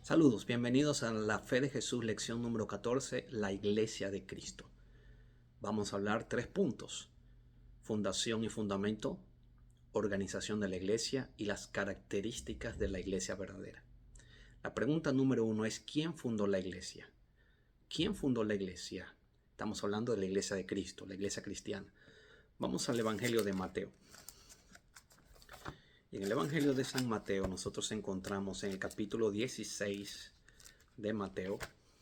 Saludos, bienvenidos a la Fe de Jesús, lección número 14, la Iglesia de Cristo. Vamos a hablar 3 puntos: fundación y fundamento, organización de la Iglesia y las características de la Iglesia verdadera. La pregunta número 1 es: ¿quién fundó la Iglesia? ¿Quién fundó la Iglesia? Estamos hablando de la Iglesia de Cristo, la Iglesia cristiana. Vamos al Evangelio de Mateo. Y en el Evangelio de San Mateo nosotros encontramos en el capítulo 16 de Mateo,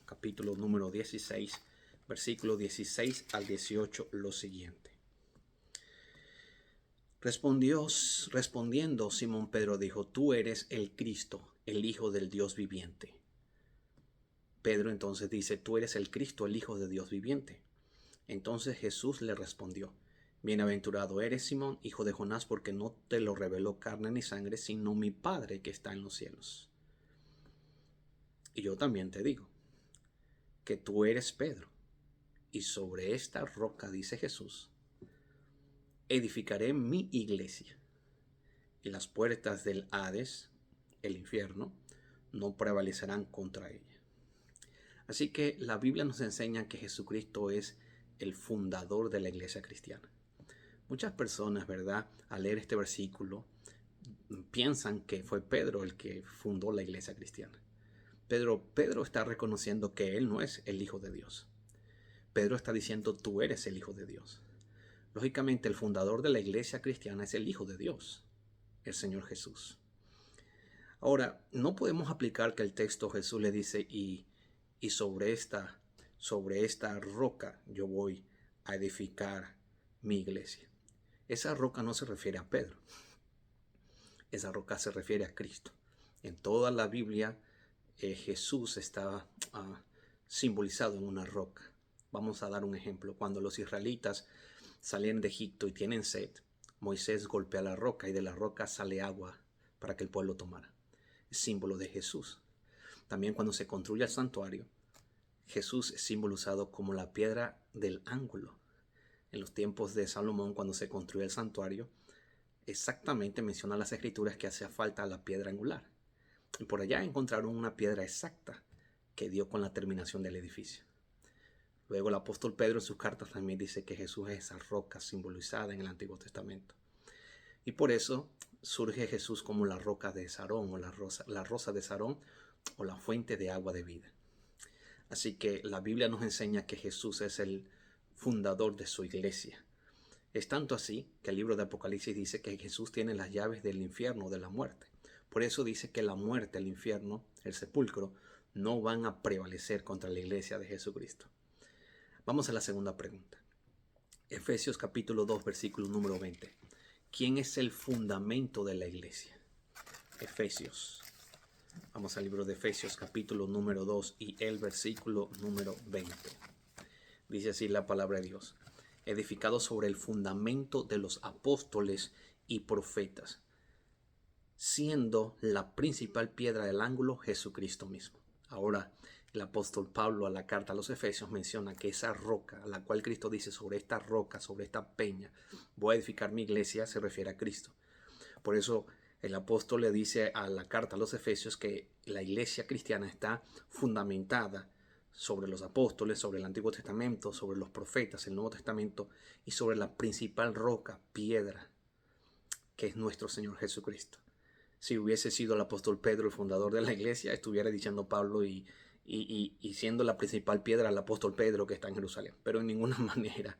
capítulo número 16, versículo 16 al 18, lo siguiente. Respondiendo Simón Pedro dijo: Tú eres el Cristo, el Hijo del Dios viviente. Pedro entonces dice: Tú eres el Cristo, el Hijo de Dios viviente. Entonces Jesús le respondió: Bienaventurado eres, Simón, hijo de Jonás, porque no te lo reveló carne ni sangre, sino mi Padre que está en los cielos. Y yo también te digo que tú eres Pedro, y sobre esta roca, dice Jesús, edificaré mi iglesia, y las puertas del Hades, el infierno, no prevalecerán contra ella. Así que la Biblia nos enseña que Jesucristo es el fundador de la iglesia cristiana. Muchas personas, ¿verdad?, al leer este versículo, piensan que fue Pedro el que fundó la iglesia cristiana. Pedro está reconociendo que él no es el Hijo de Dios. Pedro está diciendo: tú eres el Hijo de Dios. Lógicamente, el fundador de la iglesia cristiana es el Hijo de Dios, el Señor Jesús. Ahora, no podemos aplicar que el texto Jesús le dice: y sobre esta roca yo voy a edificar mi iglesia. Esa roca no se refiere a Pedro. Esa roca se refiere a Cristo. En toda la Biblia, Jesús está simbolizado en una roca. Vamos a dar un ejemplo. Cuando los israelitas salen de Egipto y tienen sed, Moisés golpea la roca y de la roca sale agua para que el pueblo tomara. Es símbolo de Jesús. También cuando se construye el santuario, Jesús es simbolizado como la piedra del ángulo. En los tiempos de Salomón, cuando se construyó el santuario, exactamente menciona las escrituras que hacía falta la piedra angular. Y por allá encontraron una piedra exacta que dio con la terminación del edificio. Luego el apóstol Pedro en sus cartas también dice que Jesús es esa roca simbolizada en el Antiguo Testamento. Y por eso surge Jesús como la roca de Sarón, o la rosa de Sarón, o la fuente de agua de vida. Así que la Biblia nos enseña que Jesús es el fundador de su iglesia. Es tanto así que el libro de Apocalipsis dice que Jesús tiene las llaves del infierno, de la muerte. Por eso dice que la muerte, el infierno, el sepulcro, no van a prevalecer contra la iglesia de Jesucristo. Vamos a la segunda pregunta. Efesios capítulo 2, versículo número 20. ¿Quién es el fundamento de la iglesia? Efesios. Vamos al libro de Efesios capítulo número 2 y el versículo número 20. Dice así la palabra de Dios: edificado sobre el fundamento de los apóstoles y profetas, siendo la principal piedra del ángulo Jesucristo mismo. Ahora, el apóstol Pablo a la carta a los Efesios menciona que esa roca, a la cual Cristo dice: sobre esta roca, sobre esta peña, voy a edificar mi iglesia, se refiere a Cristo. Por eso el apóstol le dice a la carta a los Efesios que la iglesia cristiana está fundamentada sobre los apóstoles, sobre el Antiguo Testamento, sobre los profetas, el Nuevo Testamento, y sobre la principal roca, piedra, que es nuestro Señor Jesucristo. Si hubiese sido el apóstol Pedro el fundador de la iglesia, estuviera diciendo Pablo y siendo la principal piedra el apóstol Pedro que está en Jerusalén. Pero en ninguna manera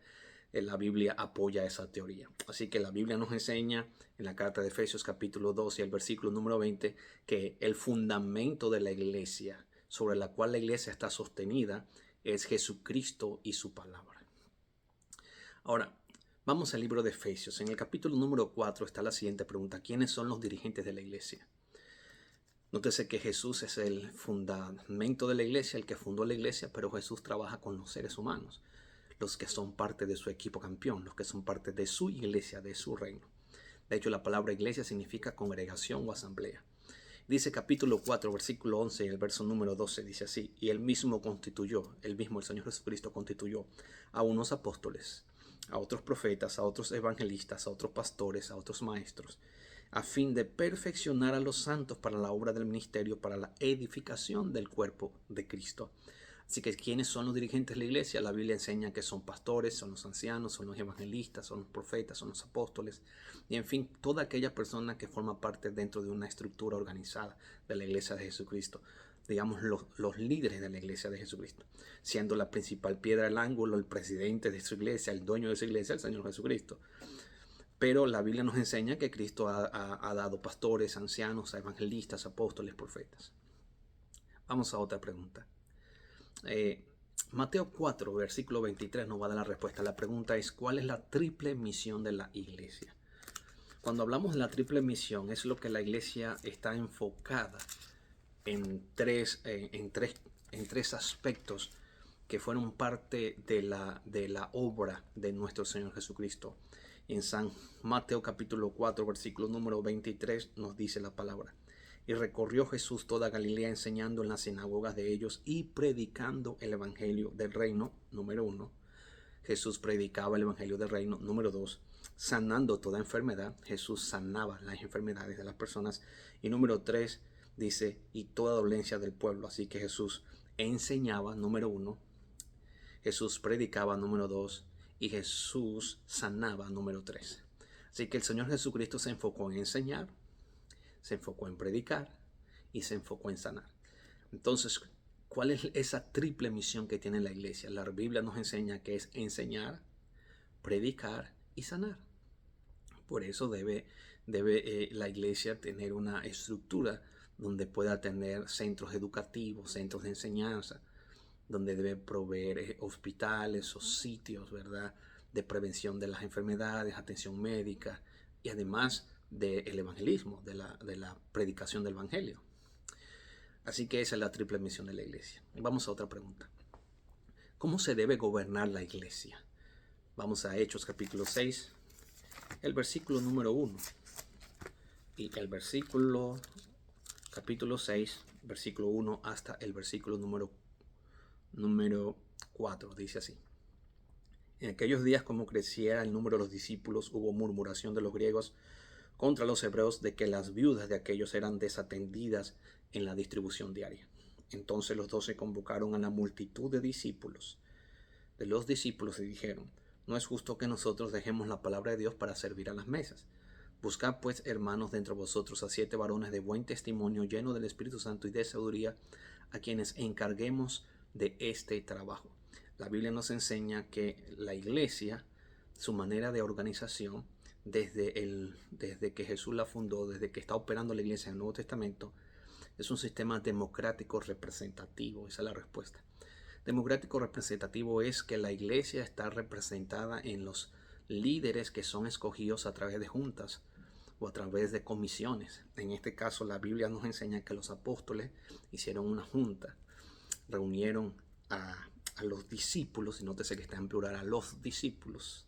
la Biblia apoya esa teoría. Así que la Biblia nos enseña en la carta de Efesios capítulo 2 y el versículo número 20 que el fundamento de la iglesia, sobre la cual la iglesia está sostenida, es Jesucristo y su palabra. Ahora, vamos al libro de Efesios. En el capítulo número 4 está la siguiente pregunta: ¿quiénes son los dirigentes de la iglesia? Nótese que Jesús es el fundamento de la iglesia, el que fundó la iglesia, pero Jesús trabaja con los seres humanos, los que son parte de su equipo campeón, los que son parte de su iglesia, de su reino. De hecho, la palabra iglesia significa congregación o asamblea. Dice capítulo 4, versículo 11 y el verso número 12, dice así: y él mismo el Señor Jesucristo constituyó a unos apóstoles, a otros profetas, a otros evangelistas, a otros pastores, a otros maestros, a fin de perfeccionar a los santos para la obra del ministerio, para la edificación del cuerpo de Cristo. Así que, ¿quiénes son los dirigentes de la iglesia? La Biblia enseña que son pastores, son los ancianos, son los evangelistas, son los profetas, son los apóstoles, y en fin, toda aquella persona que forma parte dentro de una estructura organizada de la iglesia de Jesucristo. Digamos, los líderes de la iglesia de Jesucristo, siendo la principal piedra del ángulo, el presidente de su iglesia, el dueño de su iglesia, el Señor Jesucristo. Pero la Biblia nos enseña que Cristo ha dado pastores, ancianos, evangelistas, apóstoles, profetas. Vamos a otra pregunta. Mateo 4, versículo 23 nos va a dar la respuesta. La pregunta es, ¿cuál es la triple misión de la iglesia? Cuando hablamos de la triple misión, es lo que la iglesia está enfocada en tres aspectos que fueron parte de la obra de nuestro Señor Jesucristo. En San Mateo capítulo 4, versículo número 23 nos dice la palabra: y recorrió Jesús toda Galilea, enseñando en las sinagogas de ellos y predicando el evangelio del reino. Número 1. Jesús predicaba el evangelio del reino. Número 2. Sanando toda enfermedad. Jesús sanaba las enfermedades de las personas. Y número 3 dice, y toda dolencia del pueblo. Así que Jesús enseñaba, número 1. Jesús predicaba, número 2. Y Jesús sanaba, número 3. Así que el Señor Jesucristo se enfocó en enseñar, se enfocó en predicar y se enfocó en sanar. Entonces, ¿cuál es esa triple misión que tiene la iglesia? La Biblia nos enseña que es enseñar, predicar y sanar. Por eso debe la iglesia tener una estructura donde pueda tener centros educativos, centros de enseñanza, donde debe proveer hospitales o sitios, ¿verdad?, de prevención de las enfermedades, atención médica y además del evangelismo, de la predicación del evangelio. Así que esa es la triple misión de la iglesia. Vamos a otra pregunta. ¿Cómo se debe gobernar la iglesia? Vamos a Hechos capítulo 6, el versículo número 1. Y el versículo capítulo 6, versículo 1 hasta el versículo número 4. Dice así: en aquellos días, como creciera el número de los discípulos, hubo murmuración de los griegos contra los hebreos de que las viudas de aquellos eran desatendidas en la distribución diaria. Entonces los 12 convocaron a la multitud de los discípulos y dijeron: no es justo que nosotros dejemos la palabra de Dios para servir a las mesas. Buscad pues, hermanos, de entre vosotros a 7 varones de buen testimonio, llenos del Espíritu Santo y de sabiduría, a quienes encarguemos de este trabajo. La Biblia nos enseña que la iglesia, su manera de organización, desde que Jesús la fundó, desde que está operando la iglesia en el Nuevo Testamento, es un sistema democrático representativo. Esa es la respuesta. Democrático representativo es que la iglesia está representada en los líderes que son escogidos a través de juntas o a través de comisiones. En este caso, la Biblia nos enseña que los apóstoles hicieron una junta, reunieron a los discípulos, y nótese que está en plural, a los discípulos,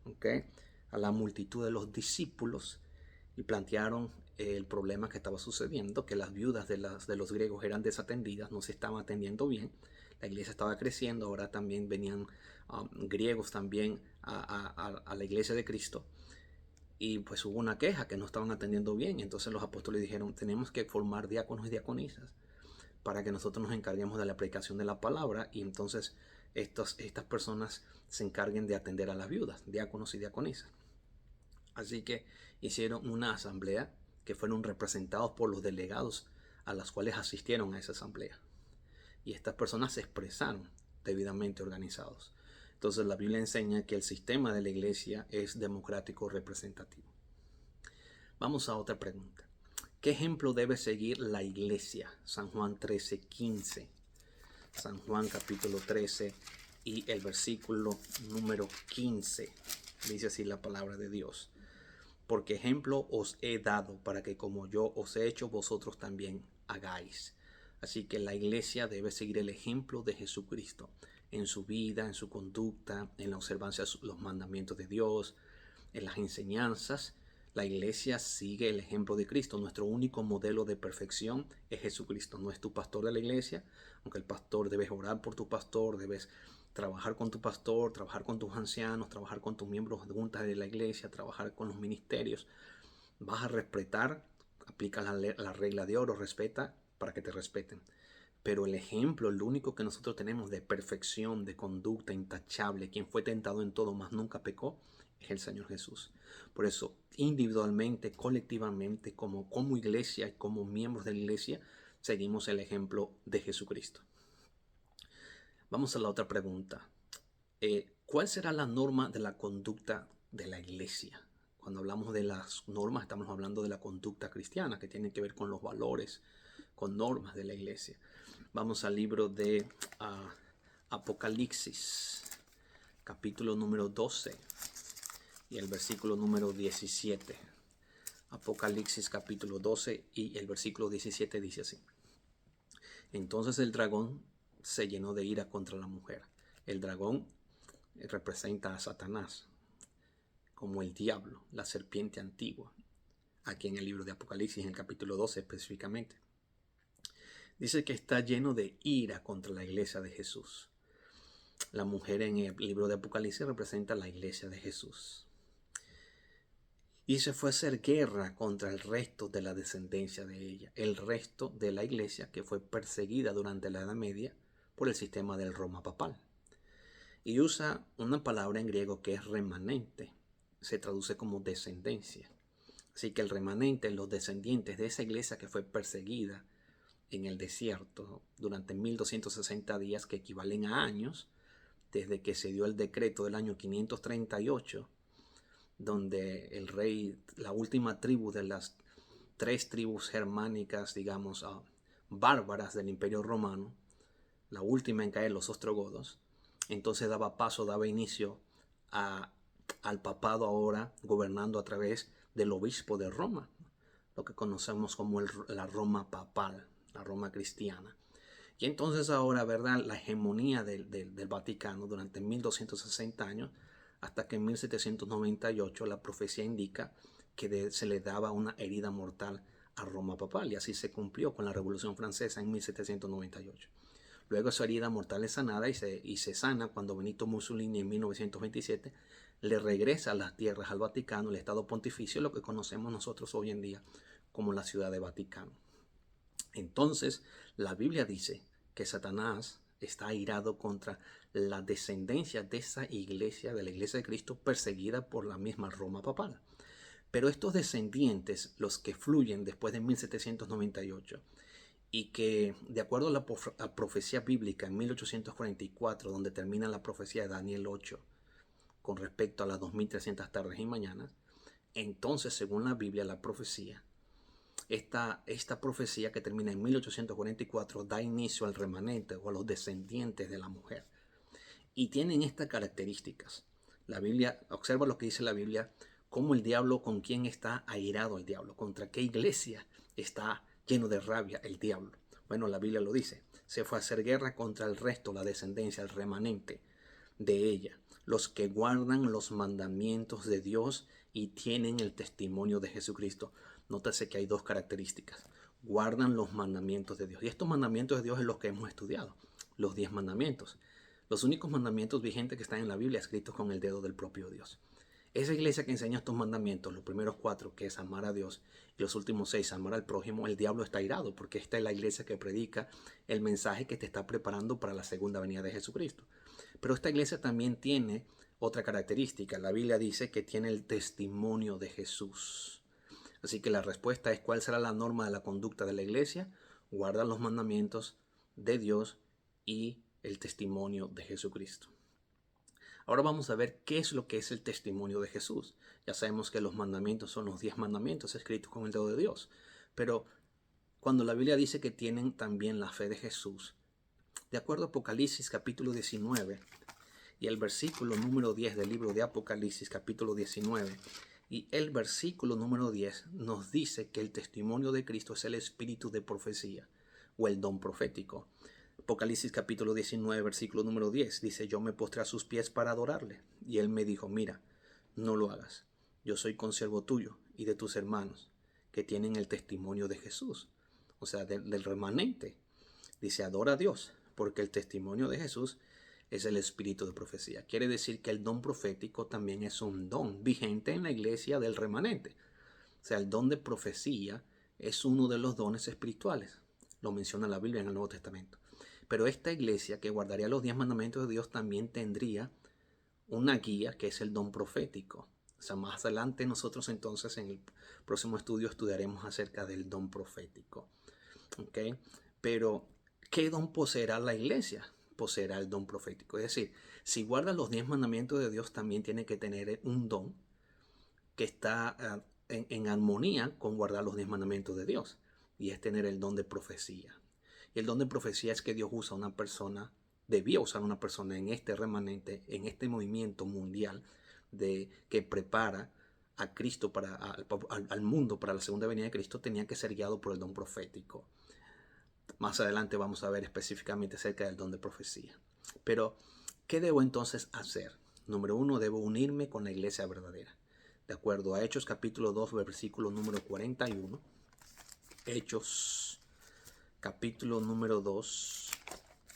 ¿okay?, a la multitud de los discípulos, y plantearon el problema que estaba sucediendo, que las viudas de los griegos eran desatendidas, no se estaban atendiendo bien. La iglesia estaba creciendo, ahora también venían griegos también a la iglesia de Cristo, y pues hubo una queja que no estaban atendiendo bien. Entonces los apóstoles dijeron: tenemos que formar diáconos y diaconisas para que nosotros nos encarguemos de la predicación de la palabra, y entonces estas personas se encarguen de atender a las viudas, diáconos y diaconisas. Así que hicieron una asamblea que fueron representados por los delegados a las cuales asistieron a esa asamblea. Y estas personas se expresaron debidamente organizados. Entonces la Biblia enseña que el sistema de la iglesia es democrático representativo. Vamos a otra pregunta. ¿Qué ejemplo debe seguir la iglesia? San Juan 13:15. San Juan capítulo 13 y el versículo número 15. Dice así la palabra de Dios: porque ejemplo os he dado para que como yo os he hecho, vosotros también hagáis. Así que la iglesia debe seguir el ejemplo de Jesucristo en su vida, en su conducta, en la observancia de los mandamientos de Dios, en las enseñanzas. La iglesia sigue el ejemplo de Cristo. Nuestro único modelo de perfección es Jesucristo. No es tu pastor de la iglesia, aunque el pastor, debes orar por tu pastor, debes trabajar con tu pastor, trabajar con tus ancianos, trabajar con tus miembros de juntas de la iglesia, trabajar con los ministerios. Vas a respetar, aplica la regla de oro, respeta para que te respeten. Pero el ejemplo, el único que nosotros tenemos de perfección, de conducta intachable, quien fue tentado en todo, mas nunca pecó, es el Señor Jesús. Por eso, individualmente, colectivamente, como iglesia y como miembros de la iglesia, seguimos el ejemplo de Jesucristo. Vamos a la otra pregunta. ¿Cuál será la norma de la conducta de la iglesia? Cuando hablamos de las normas, estamos hablando de la conducta cristiana, que tiene que ver con los valores, con normas de la iglesia. Vamos al libro de Apocalipsis, capítulo número 12 y el versículo número 17. Apocalipsis capítulo 12 y el versículo 17 dice así. Entonces el dragón se llenó de ira contra la mujer. El dragón representa a Satanás como el diablo, la serpiente antigua, aquí en el libro de Apocalipsis, en el capítulo 12 específicamente. Dice que está lleno de ira contra la iglesia de Jesús. La mujer en el libro de Apocalipsis representa la iglesia de Jesús. Y se fue a hacer guerra contra el resto de la descendencia de ella, el resto de la iglesia que fue perseguida durante la Edad Media por el sistema del Roma papal. Y usa una palabra en griego que es remanente, se traduce como descendencia. Así que el remanente, los descendientes de esa iglesia que fue perseguida en el desierto durante 1260 días, que equivalen a años, desde que se dio el decreto del año 538, donde el rey, la última tribu de las 3 tribus germánicas, digamos, bárbaras del Imperio Romano, la última en caer, los ostrogodos, entonces daba inicio al papado ahora gobernando a través del obispo de Roma, lo que conocemos como la Roma papal, la Roma cristiana. Y entonces ahora, ¿verdad?, la hegemonía del Vaticano durante 1260 años, hasta que en 1798 la profecía indica que se le daba una herida mortal a Roma papal, y así se cumplió con la Revolución Francesa en 1798. Luego esa herida mortal es sanada y se sana cuando Benito Mussolini en 1927 le regresa a las tierras al Vaticano, el Estado Pontificio, lo que conocemos nosotros hoy en día como la Ciudad de Vaticano. Entonces, la Biblia dice que Satanás está airado contra la descendencia de esa iglesia, de la iglesia de Cristo, perseguida por la misma Roma papal. Pero estos descendientes, los que fluyen después de 1798, y que de acuerdo a la profecía bíblica en 1844, donde termina la profecía de Daniel 8, con respecto a las 2300 tardes y mañanas, entonces según la Biblia, la profecía, esta profecía que termina en 1844 da inicio al remanente o a los descendientes de la mujer. Y tienen estas características. La Biblia, observa lo que dice la Biblia, cómo el diablo, con quién está airado el diablo, contra qué iglesia está lleno de rabia el diablo. Bueno, la Biblia lo dice, se fue a hacer guerra contra el resto, la descendencia, el remanente de ella, los que guardan los mandamientos de Dios y tienen el testimonio de Jesucristo. Nótese que hay 2 características. Guardan los mandamientos de Dios. Y estos mandamientos de Dios es los que hemos estudiado, los 10 mandamientos. Los únicos mandamientos vigentes que están en la Biblia escritos con el dedo del propio Dios. Esa iglesia que enseña estos mandamientos, los primeros 4, que es amar a Dios, y los últimos 6, amar al prójimo, el diablo está airado, porque esta es la iglesia que predica el mensaje que te está preparando para la segunda venida de Jesucristo. Pero esta iglesia también tiene otra característica. La Biblia dice que tiene el testimonio de Jesús. Así que la respuesta es: ¿cuál será la norma de la conducta de la iglesia? Guarda los mandamientos de Dios y el testimonio de Jesucristo. Ahora vamos a ver qué es lo que es el testimonio de Jesús. Ya sabemos que los mandamientos son los 10 mandamientos escritos con el dedo de Dios. Pero cuando la Biblia dice que tienen también la fe de Jesús, de acuerdo a Apocalipsis capítulo 19 y el versículo número 10 del libro de Apocalipsis capítulo 19 y el versículo número 10 nos dice que el testimonio de Cristo es el espíritu de profecía o el don profético. Apocalipsis capítulo 19, versículo número 10 dice: yo me postré a sus pies para adorarle. Y él me dijo: mira, no lo hagas. Yo soy consiervo tuyo y de tus hermanos que tienen el testimonio de Jesús. O sea, del remanente. Dice: adora a Dios, porque el testimonio de Jesús es el espíritu de profecía. Quiere decir que el don profético también es un don vigente en la iglesia del remanente. sea, el don de profecía es uno de los dones espirituales. Lo menciona la Biblia en el Nuevo Testamento. Pero esta iglesia que guardaría los 10 mandamientos de Dios también tendría una guía que es el don profético. O sea, más adelante nosotros entonces en el próximo estudio estudiaremos acerca del don profético. ¿Ok? Pero, ¿qué don poseerá la iglesia? Poseerá el don profético. Es decir, si guarda los 10 mandamientos de Dios, también tiene que tener un don que está en armonía con guardar los 10 mandamientos de Dios. Y es tener el don de profecía. Y el don de profecía es que Dios usa a una persona, debía usar a una persona en este remanente, en este movimiento mundial que prepara a Cristo al mundo para la segunda venida de Cristo, tenía que ser guiado por el don profético. Más adelante vamos a ver específicamente acerca del don de profecía. Pero, ¿qué debo entonces hacer? Número 1, debo unirme con la iglesia verdadera. De acuerdo a Hechos capítulo 2, versículo número 41. Hechos capítulo número 2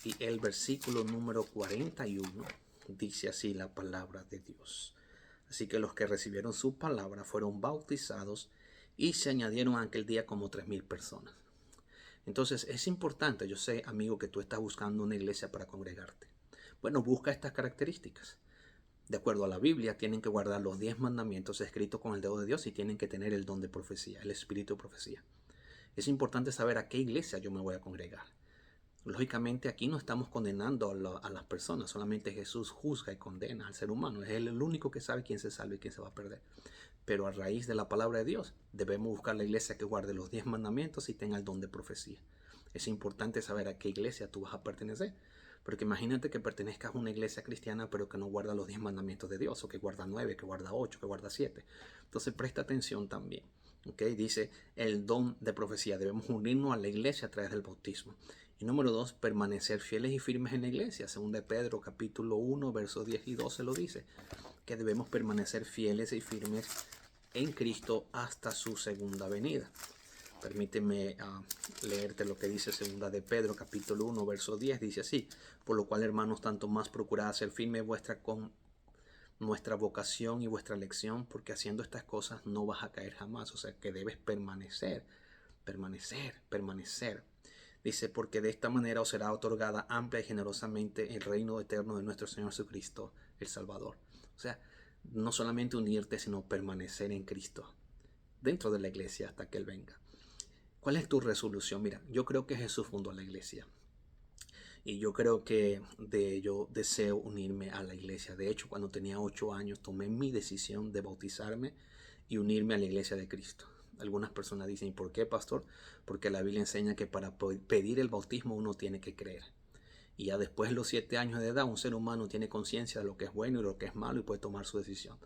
y el versículo número 41 dice así la palabra de Dios. Así que los que recibieron su palabra fueron bautizados y se añadieron aquel día como 3,000 personas. Entonces es importante, yo sé, amigo, que tú estás buscando una iglesia para congregarte. Bueno, busca estas características. De acuerdo a la Biblia, tienen que guardar los 10 mandamientos escritos con el dedo de Dios y tienen que tener el don de profecía, el espíritu de profecía. Es importante saber a qué iglesia yo me voy a congregar. Lógicamente aquí no estamos condenando a las personas, solamente Jesús juzga y condena al ser humano. Es él el único que sabe quién se salva y quién se va a perder. Pero a raíz de la palabra de Dios, debemos buscar la iglesia que guarde los 10 mandamientos y tenga el don de profecía. Es importante saber a qué iglesia tú vas a pertenecer. Porque imagínate que pertenezcas a una iglesia cristiana pero que no guarda los 10 mandamientos de Dios, o que guarda 9, que guarda 8, que guarda 7. Entonces presta atención también. ¿Okay? Dice el don de profecía. Debemos unirnos a la iglesia a través del bautismo. Y número 2, permanecer fieles y firmes en la iglesia. Según de Pedro capítulo 1, versos 10 y 12 lo dice. Que debemos permanecer fieles y firmes en Cristo hasta su segunda venida. Permíteme leerte lo que dice segunda de Pedro capítulo 1 verso 10. Dice así: por lo cual, hermanos, tanto más procurad hacer firme nuestra vocación y vuestra elección, porque haciendo estas cosas no vas a caer jamás. O sea que debes permanecer. Dice, porque de esta manera os será otorgada amplia y generosamente el reino eterno de nuestro Señor Jesucristo, el Salvador. O sea, no solamente unirte, sino permanecer en Cristo, dentro de la iglesia hasta que Él venga. ¿Cuál es tu resolución? Mira, yo creo que Jesús fundó la iglesia. Y yo creo que yo deseo unirme a la iglesia. De hecho, cuando tenía 8 años, tomé mi decisión de bautizarme y unirme a la iglesia de Cristo. Algunas personas dicen, ¿y por qué, pastor? Porque la Biblia enseña que para pedir el bautismo uno tiene que creer. Y ya después de los 7 años de edad, un ser humano tiene conciencia de lo que es bueno y lo que es malo y puede tomar su decisión.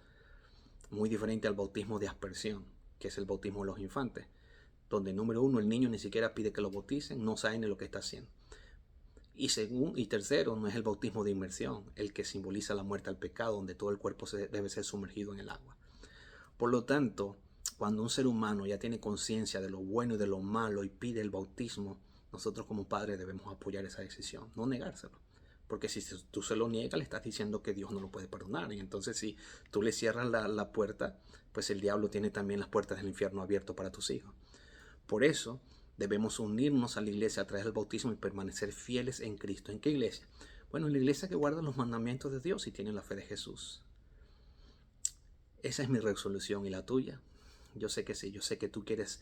Muy diferente al bautismo de aspersión, que es el bautismo de los infantes, donde número 1, el niño ni siquiera pide que lo bauticen, no sabe ni lo que está haciendo. Y tercero, no es el bautismo de inmersión, el que simboliza la muerte al pecado, donde todo el cuerpo debe ser sumergido en el agua. Por lo tanto, cuando un ser humano ya tiene conciencia de lo bueno y de lo malo y pide el bautismo, nosotros como padres debemos apoyar esa decisión, no negárselo. Porque si tú se lo niegas, le estás diciendo que Dios no lo puede perdonar. Y entonces si tú le cierras la puerta, pues el diablo tiene también las puertas del infierno abiertas para tus hijos. Por eso debemos unirnos a la iglesia a través del bautismo y permanecer fieles en Cristo. ¿En qué iglesia? Bueno, en la iglesia que guarda los mandamientos de Dios y tiene la fe de Jesús. Esa es mi resolución. ¿Y la tuya? Yo sé que sí, yo sé que tú quieres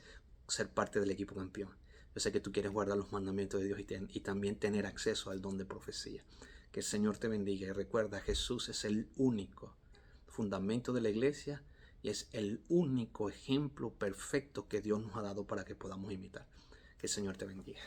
ser parte del equipo campeón. Yo sé que tú quieres guardar los mandamientos de Dios y también tener acceso al don de profecía. Que el Señor te bendiga y recuerda, Jesús es el único fundamento de la iglesia y es el único ejemplo perfecto que Dios nos ha dado para que podamos imitar. Que el Señor te bendiga.